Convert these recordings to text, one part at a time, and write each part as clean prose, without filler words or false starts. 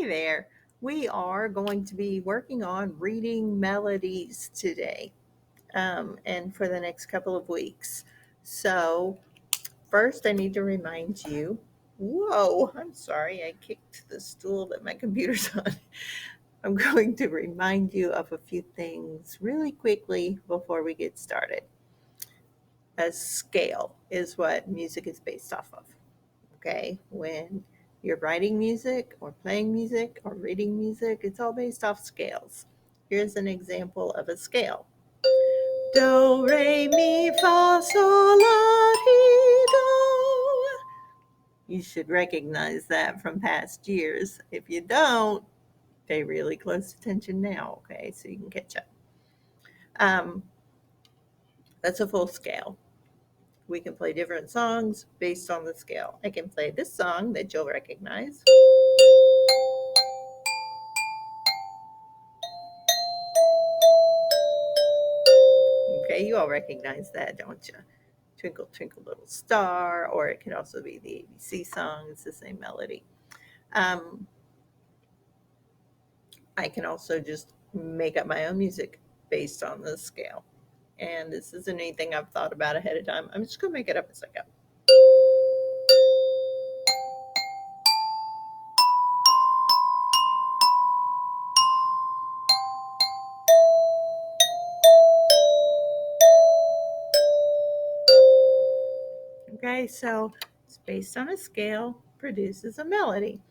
Hey there. We are going to be working on reading melodies today and for the next couple of weeks. So, first, I need to remind you. Whoa, I'm sorry, I kicked the stool that my computer's on. I'm going to remind you of a few things really quickly before we get started. A scale is what music is based off of. Okay, when you're writing music or playing music or reading music, it's all based off scales. Here's an example of a scale: do, re, mi, fa, sol, la, ti, do. You should recognize that from past years. If you don't, pay really close attention now, okay, so you can catch up. Um, that's a full scale. We can play different songs based on the scale. I can play this song that you'll recognize. Okay, you all recognize that, don't you? Twinkle, Twinkle, Little Star, or it could also be the ABC song. It's the same melody. Um, I can also just make up my own music based on the scale. And this isn't anything I've thought about ahead of time. I'm just going to make it up as I go. Okay, so it's based on a scale, produces a melody.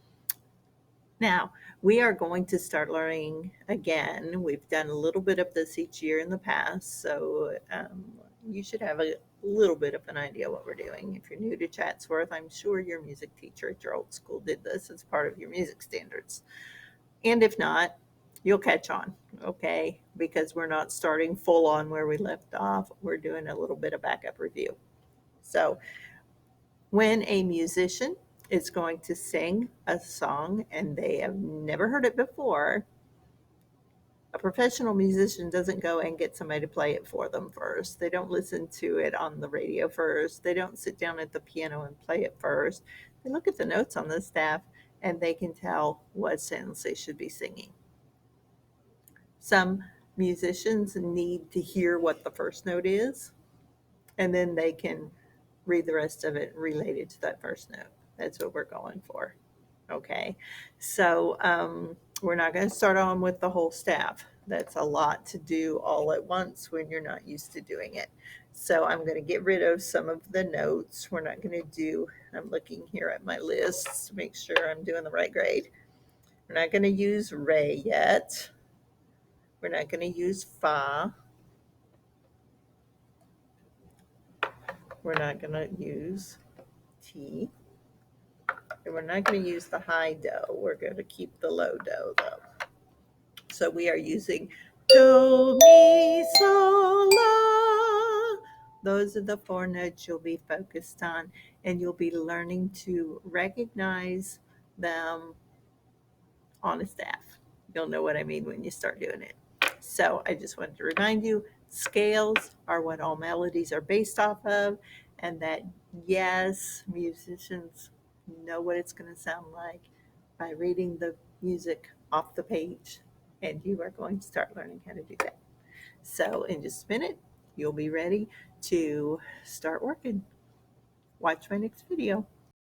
Now, we are going to start learning again. We've done a little bit of this each year in the past, so you should have a little bit of an idea what we're doing. If you're new to Chatsworth, I'm sure your music teacher at your old school did this as part of your music standards. And if not, you'll catch on, okay? Because we're not starting full on where we left off. We're doing a little bit of backup review. So, when a musician is going to sing a song and they have never heard it before, a professional musician doesn't go and get somebody to play it for them first. They don't listen to it on the radio first. They don't sit down at the piano and play it first. They look at the notes on the staff and they can tell what sentence they should be singing. Some musicians need to hear what the first note is, and then they can read the rest of it related to that first note. That's what we're going for. Okay. So we're not going to start on with the whole staff. That's a lot to do all at once when you're not used to doing it. So I'm going to get rid of some of the notes. We're not going to do, I'm looking here at my lists to make sure I'm doing the right grade. We're not going to use re yet. We're not going to use fa. We're not going to use ti. And we're not going to use the high do. We're going to keep the low do though. So we are using do, mi, sol, la. Those are the four notes you'll be focused on, and you'll be learning to recognize them on a staff. You'll know what I mean when you start doing it. So I just wanted to remind you, scales are what all melodies are based off of, and that yes, musicians know what it's going to sound like by reading the music off the page, and you are going to start learning how to do that. So in just a minute, you'll be ready to start working. Watch my next video.